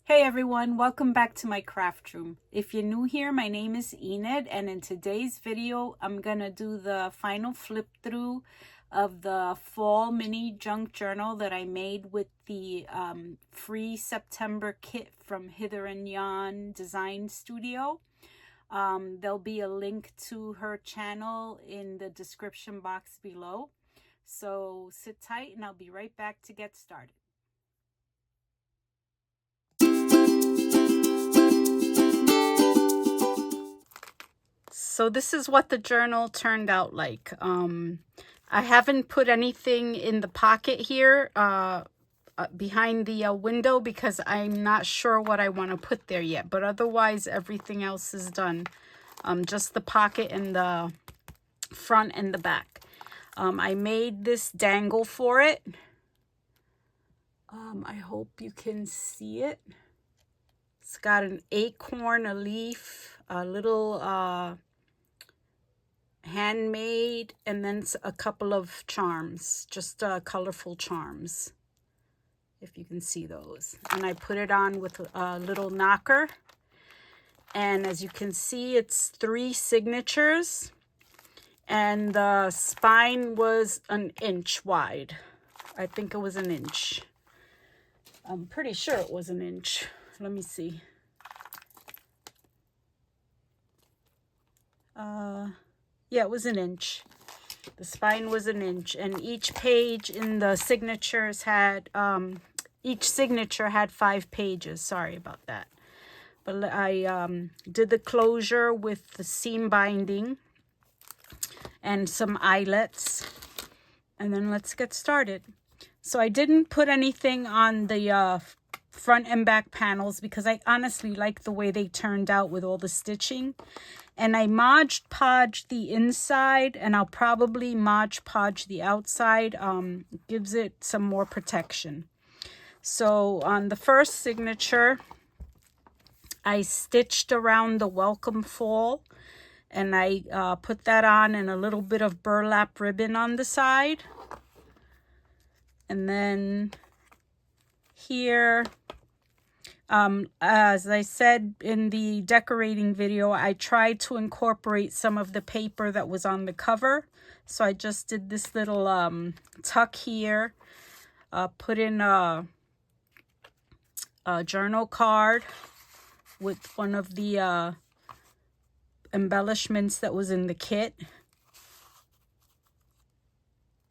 Hey everyone, welcome back to my craft room. If you're new here, my name is Enid, and in today's video, I'm gonna do the final flip through of the fall mini junk journal that I made with the free September kit from Hither and Yon Design Studio. There'll be a link to her channel in the description box below. So sit tight and I'll be right back to get started. So this is what the journal turned out like. I haven't put anything in the pocket here behind the window because I'm not sure what I want to put there yet. But otherwise, everything else is done. Just the pocket and the front and the back. I made this dangle for it. I hope you can see it. It's got an acorn, a leaf, a little handmade, and then a couple of charms, just colorful charms, if you can see those. And I put it on with a little knocker, and as you can see, it's 3 signatures, and the spine was an inch wide. I think it was an inch. I'm pretty sure it was an inch. Let me see. Yeah, it was an inch. The spine was an inch, and each page in the signatures had, each signature had 5 pages. Sorry about that. But I did the closure with the seam binding and some eyelets. And then let's get started. So I didn't put anything on the front and back panels because I honestly like the way they turned out with all the stitching. And I Mod Podge the inside, and I'll probably Mod Podge the outside. Gives it some more protection. So on the first signature, I stitched around the welcome fall, and I put that on and a little bit of burlap ribbon on the side. And then here, as I said in the decorating video, I tried to incorporate some of the paper that was on the cover. So I just did this little tuck here, put in a journal card with one of the embellishments that was in the kit.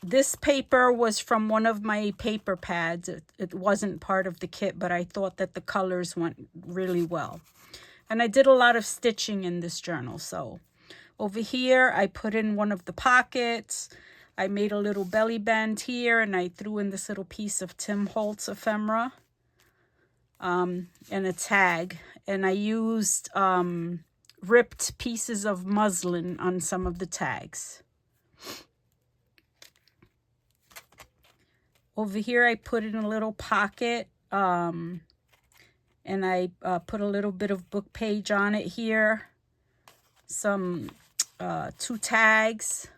This paper was from one of my paper pads. It wasn't part of the kit, but I thought that the colors went really well. And I did a lot of stitching in this journal. So over here, I put in one of the pockets. I made a little belly band here, and I threw in this little piece of Tim Holtz ephemera and a tag. And I used ripped pieces of muslin on some of the tags. Over here, I put in a little pocket, and I put a little bit of book page on it here. Some 2 tags.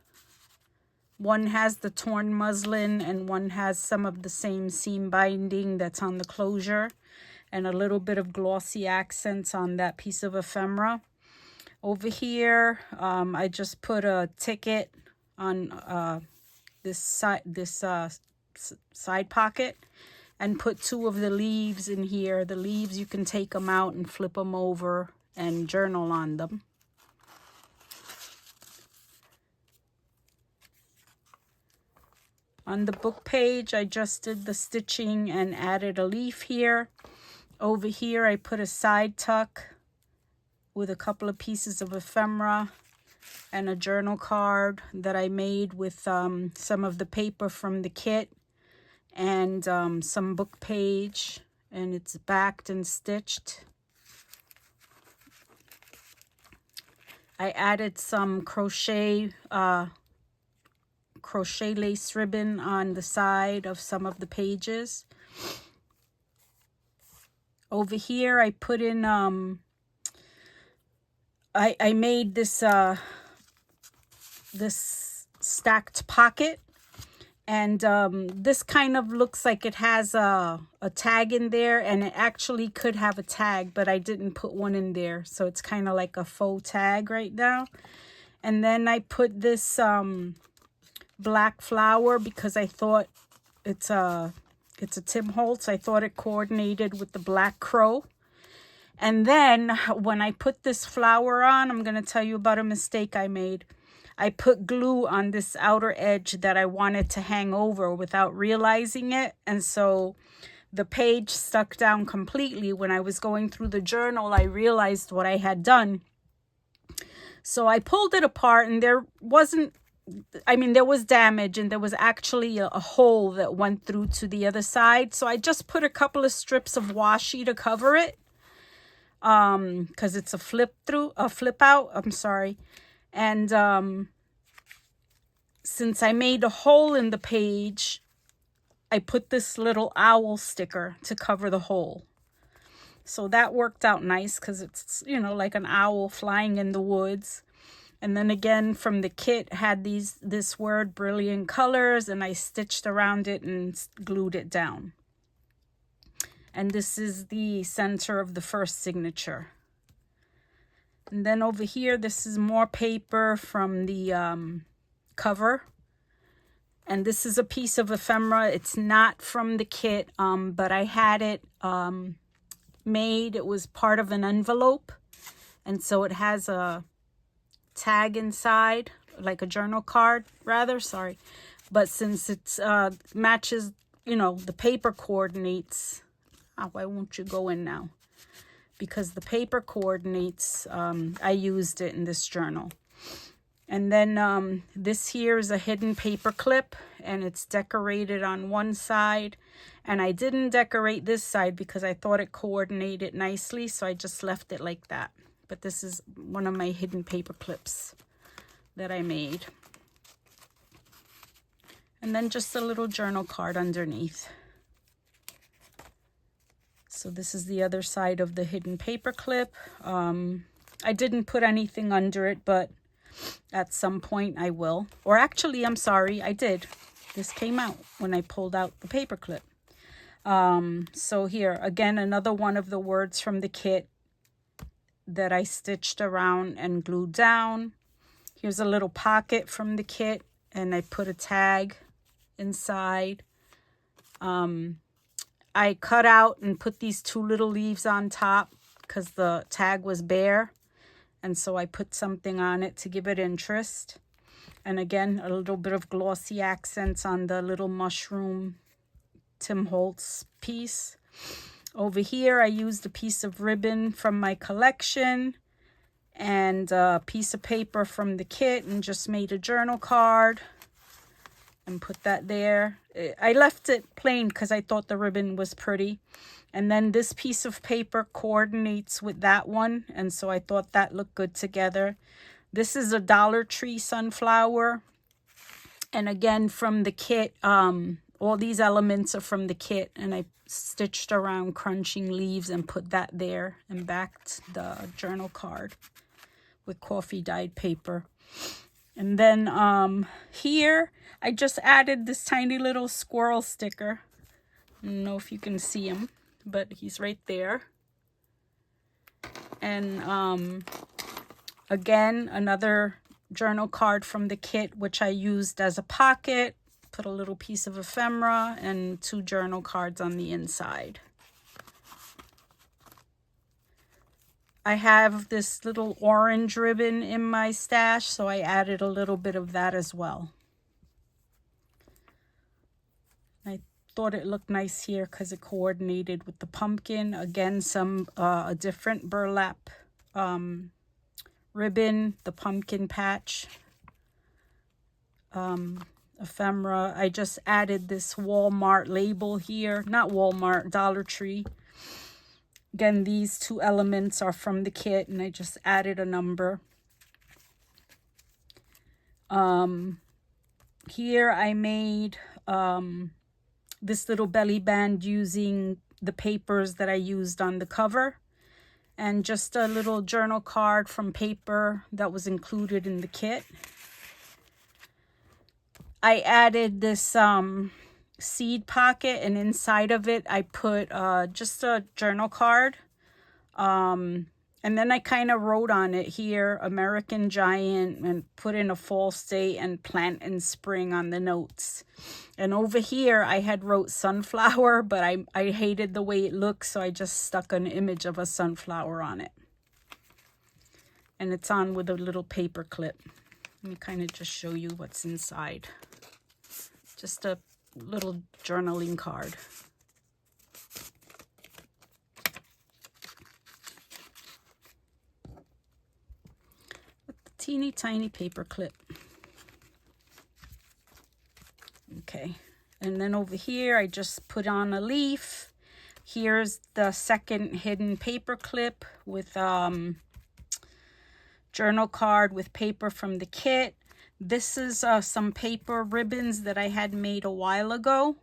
One has the torn muslin, and one has some of the same seam binding that's on the closure, and a little bit of glossy accents on that piece of ephemera. Over here, I just put a ticket on this side pocket, and put 2 of the leaves in here. The leaves, you can take them out and flip them over and journal on them. On the book page, I just did the stitching and added a leaf here. Over here, I put a side tuck with a couple of pieces of ephemera and a journal card that I made with some of the paper from the kit, and some book page, and it's backed and stitched. I added some crochet lace ribbon on the side of some of the pages. Over here, I put in I made this this stacked pocket, And this kind of looks like it has a tag in there, and it actually could have a tag, but I didn't put one in there. So it's kind of like a faux tag right now. And then I put this black flower because I thought it's a Tim Holtz. I thought it coordinated with the black crow. And then when I put this flower on, I'm going to tell you about a mistake I made. I put glue on this outer edge that I wanted to hang over without realizing it. And so the page stuck down completely. When I was going through the journal, I realized what I had done. So I pulled it apart, and there was damage, and there was actually a hole that went through to the other side. So I just put a couple of strips of washi to cover it. Because it's a flip out, I'm sorry. And since I made a hole in the page, I put this little owl sticker to cover the hole. So that worked out nice because it's, like an owl flying in the woods. And then again, from the kit, had this word, brilliant colors, and I stitched around it and glued it down. And this is the center of the first signature. And then over here, this is more paper from the cover. And this is a piece of ephemera. It's not from the kit, but I had it made. It was part of an envelope. And so it has a tag inside, like a journal card, rather. Sorry. But since it matches, the paper coordinates. Why won't you go in now? Because the paper coordinates, I used it in this journal. And then this here is a hidden paper clip, and it's decorated on one side. And I didn't decorate this side because I thought it coordinated nicely, so I just left it like that. But this is one of my hidden paper clips that I made. And then just a little journal card underneath. So this is the other side of the hidden paper clip. I didn't put anything under it, but at some point I will. Or actually, I'm sorry, I did. This came out when I pulled out the paper clip. So here, again, another one of the words from the kit that I stitched around and glued down. Here's a little pocket from the kit, and I put a tag inside. I cut out and put these two little leaves on top because the tag was bare. And so I put something on it to give it interest. And again, a little bit of glossy accents on the little mushroom Tim Holtz piece. Over here, I used a piece of ribbon from my collection and a piece of paper from the kit and just made a journal card and put that there. I left it plain because I thought the ribbon was pretty. And then this piece of paper coordinates with that one, and so I thought that looked good together. This is a Dollar Tree sunflower. And again, from the kit, all these elements are from the kit, and I stitched around crunching leaves and put that there and backed the journal card with coffee dyed paper. And then here, I just added this tiny little squirrel sticker. I don't know if you can see him, but he's right there. And again, another journal card from the kit, which I used as a pocket. Put a little piece of ephemera and 2 journal cards on the inside. I have this little orange ribbon in my stash, so I added a little bit of that as well. I thought it looked nice here because it coordinated with the pumpkin. Again, a different burlap ribbon, the pumpkin patch, ephemera. I just added this Walmart label here, not Walmart, Dollar Tree. Again, these 2 elements are from the kit, and I just added a number. Here I made this little belly band using the papers that I used on the cover, and just a little journal card from paper that was included in the kit. I added this seed pocket, and inside of it I put just a journal card. And then I kind of wrote on it here, American Giant, and put in a fall state and plant in spring on the notes. And over here I had wrote sunflower, but I hated the way it looked, so I just stuck an image of a sunflower on it. And it's on with a little paper clip. Let me kind of just show you what's inside. Just a little journaling card. With the teeny tiny paper clip. Okay, and then over here I just put on a leaf. Here's the second hidden paper clip with journal card with paper from the kit. This is some paper ribbons that I had made a while ago,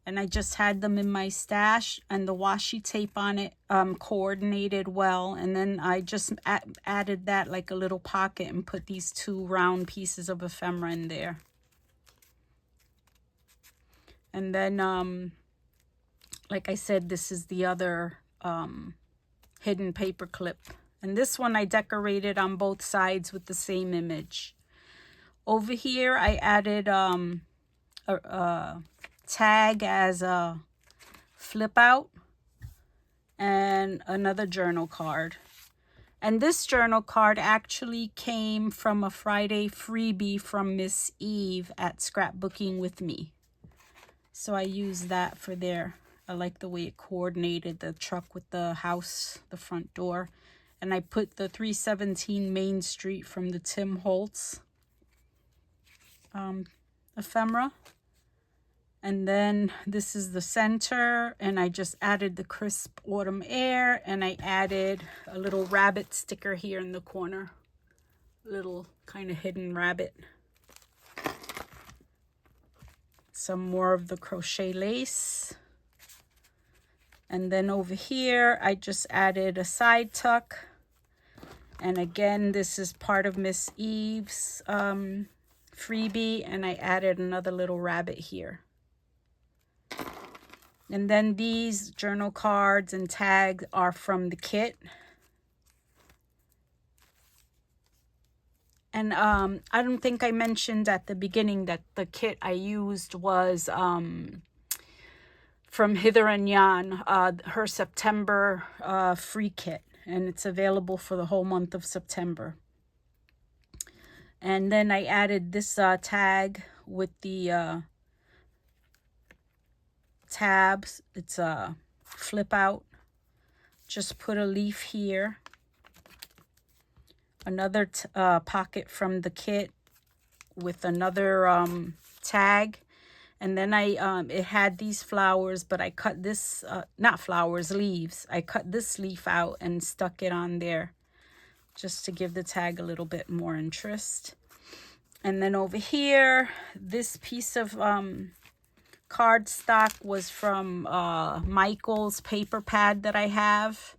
and I just had them in my stash, and the washi tape on it coordinated well, and then I just added that like a little pocket and put these two round pieces of ephemera in there. And then like I said, this is the other hidden paper clip. And this one I decorated on both sides with the same image. Over here, I added a tag as a flip out and another journal card. And this journal card actually came from a Friday freebie from Miss Eve at Scrapbooking with Me. So I used that for there. I like the way it coordinated the truck with the house, the front door. And I put the 317 Main Street from the Tim Holtz ephemera. And then this is the center, and I just added the crisp autumn air, and I added a little rabbit sticker here in the corner. Little kind of hidden rabbit. Some more of the crochet lace. And then over here, I just added a side tuck. And again, this is part of Miss Eve's freebie, and I added another little rabbit here. And then these journal cards and tags are from the kit. And I don't think I mentioned at the beginning that the kit I used was from Hither and Jan, her September free kit. And it's available for the whole month of September. And then I added this tag with the tabs. It's a flip out. Just put a leaf here. Another pocket from the kit with another tag. And then it had these flowers, but I cut this, not flowers, leaves. I cut this leaf out and stuck it on there just to give the tag a little bit more interest. And then over here, this piece of cardstock was from Michael's paper pad that I have.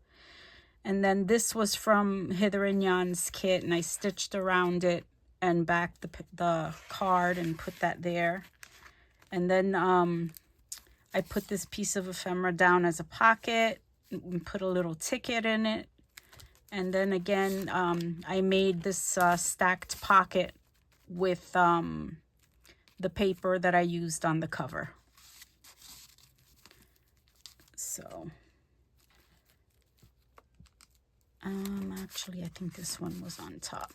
And then this was from Hither and Jan's kit, and I stitched around it and back the card and put that there. And then I put this piece of ephemera down as a pocket and put a little ticket in it. And then again, I made this stacked pocket with the paper that I used on the cover. So, actually, I think this one was on top.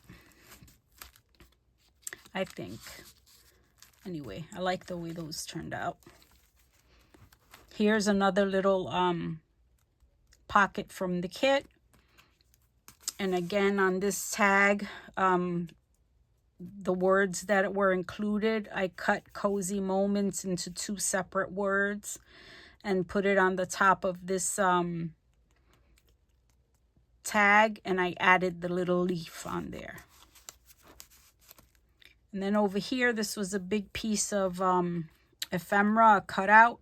I think. Anyway, I like the way those turned out. Here's another little pocket from the kit. And again, on this tag, the words that were included, I cut cozy moments into 2 separate words and put it on the top of this tag, and I added the little leaf on there. And then over here, this was a big piece of ephemera cut out,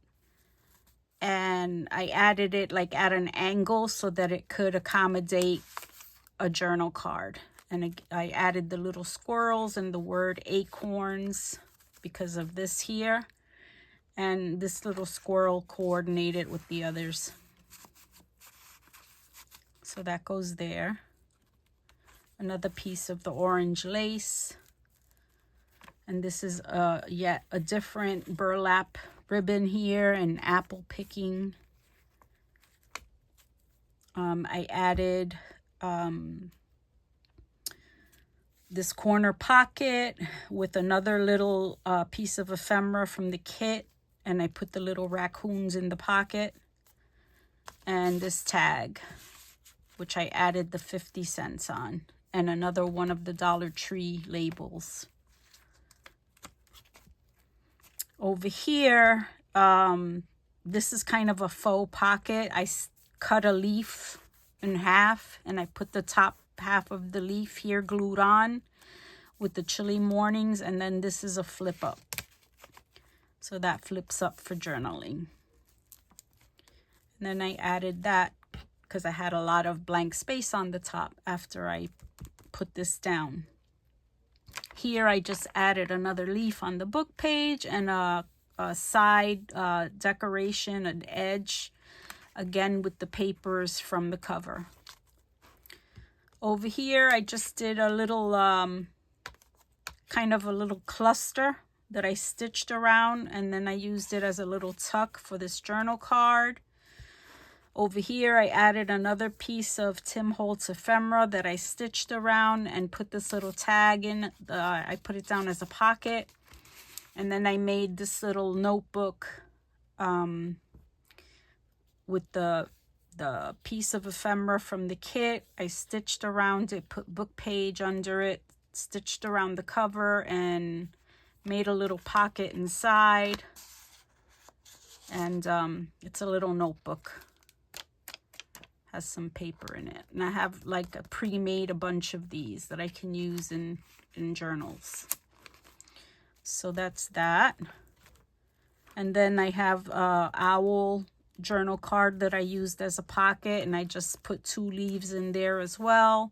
and I added it like at an angle so that it could accommodate a journal card. And I added the little squirrels and the word acorns. because of this here. And this little squirrel coordinated with the others. So that goes there. Another piece of the orange lace. And this is yet a different burlap ribbon here and apple picking. I added this corner pocket with another little piece of ephemera from the kit. And I put the little raccoons in the pocket. And this tag, which I added the 50 cents on. And another one of the Dollar Tree labels. Over here, this is kind of a faux pocket. I cut a leaf in half and I put the top half of the leaf here glued on with the chilly mornings, and then this is a flip up. So that flips up for journaling. And then I added that because I had a lot of blank space on the top after I put this down. Here I just added another leaf on the book page and a side decoration, an edge, again with the papers from the cover. Over here I just did a little kind of a little cluster that I stitched around, and then I used it as a little tuck for this journal card. Over here, I added another piece of Tim Holtz ephemera that I stitched around and put this little tag in. I put it down as a pocket. And then I made this little notebook with the piece of ephemera from the kit. I stitched around it, put book page under it, stitched around the cover, and made a little pocket inside. And it's a little notebook. Has some paper in it, and I have like pre-made a bunch of these that I can use in journals. So that's that. And then I have a owl journal card that I used as a pocket, and I just put 2 leaves in there as well.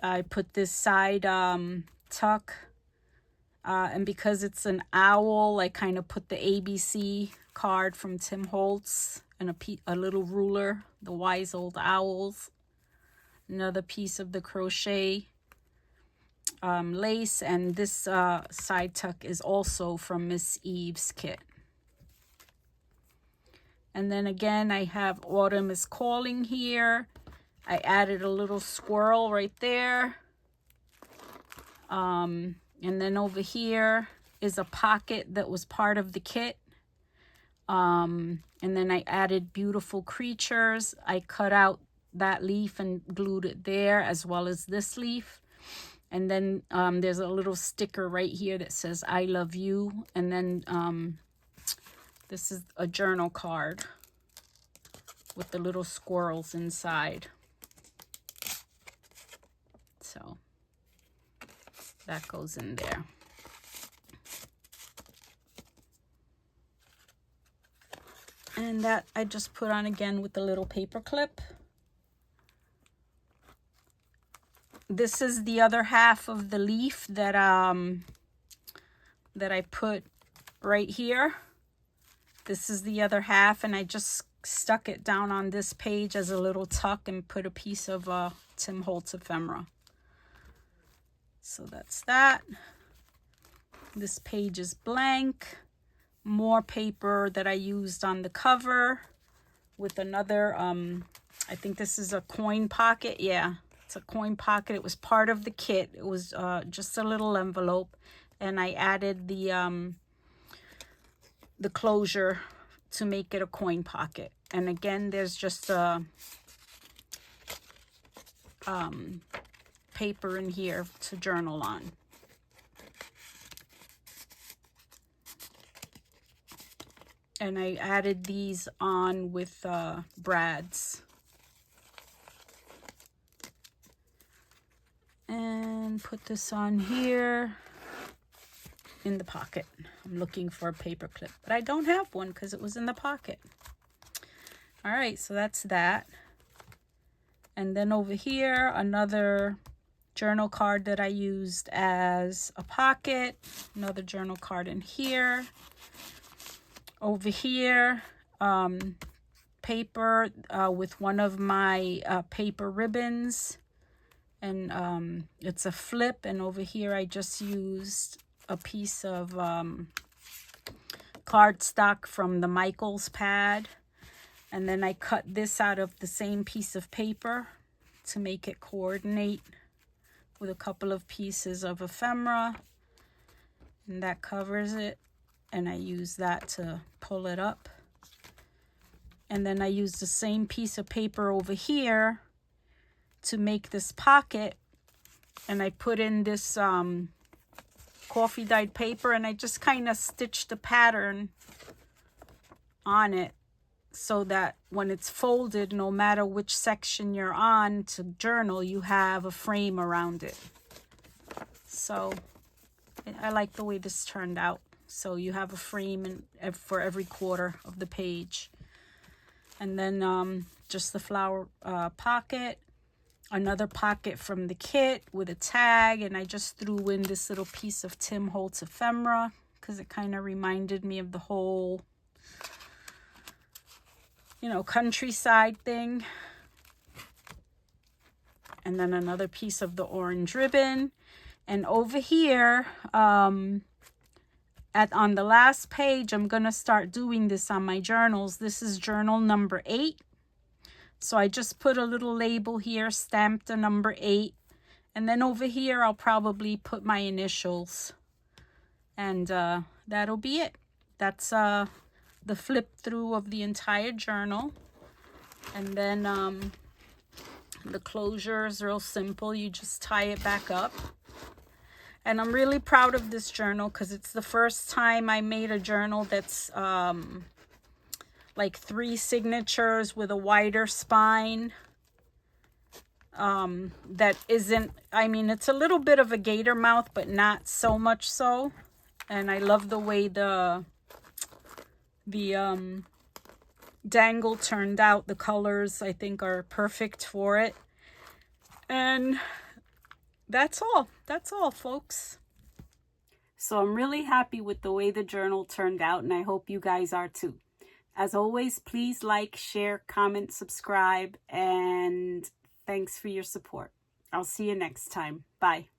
I put this side tuck, and because it's an owl, I kind of put the ABC card from Tim Holtz and a little ruler, the wise old owls, another piece of the crochet lace, and this side tuck is also from Miss Eve's kit. And then again, I have Autumn is Calling here. I added a little squirrel right there. And then over here is a pocket that was part of the kit. And then I added Beautiful Creatures. I cut out that leaf and glued it there, as well as this leaf. And then there's a little sticker right here that says I love you. And then this is a journal card with the little squirrels inside. So that goes in there. And that I just put on again with the little paper clip. This is the other half of the leaf that I put right here. This is the other half, and I just stuck it down on this page as a little tuck and put a piece of Tim Holtz ephemera. So that's that. This page is blank. More paper that I used on the cover with another, I think this is a coin pocket. Yeah, it's a coin pocket. It was part of the kit. It was just a little envelope, and I added the closure to make it a coin pocket. And again, there's just a paper in here to journal on. And I added these on with brads. And put this on here in the pocket. I'm looking for a paper clip, but I don't have one because it was in the pocket. All right, so that's that. And then over here, another journal card that I used as a pocket. Another journal card in here. Over here, paper with one of my paper ribbons. And it's a flip. And over here, I just used a piece of cardstock from the Michaels pad. And then I cut this out of the same piece of paper to make it coordinate with a couple of pieces of ephemera. And that covers it. And I use that to pull it up. And then I use the same piece of paper over here to make this pocket. And I put in this coffee dyed paper, and I just kind of stitched the pattern on it so that when it's folded, no matter which section you're on to journal, you have a frame around it. So I like the way this turned out. So you have a frame for every quarter of the page. And then just the flower pocket. Another pocket from the kit with a tag. And I just threw in this little piece of Tim Holtz ephemera because it kind of reminded me of the whole, you know, countryside thing. And then another piece of the orange ribbon. And over here, on the last page, I'm going to start doing this on my journals. This is journal number 8. So I just put a little label here, stamped a number 8. And then over here, I'll probably put my initials. And that'll be it. That's the flip through of the entire journal. And then the closure is real simple. You just tie it back up. And I'm really proud of this journal because it's the first time I made a journal that's like 3 signatures with a wider spine. That isn't, I mean, it's a little bit of a gator mouth, but not so much so. And I love the way the dangle turned out. The colors, I think, are perfect for it. And that's all, folks. So I'm really happy with the way the journal turned out, and I hope you guys are too. As always, please like, share, comment, subscribe, and thanks for your support. I'll see you next time. Bye.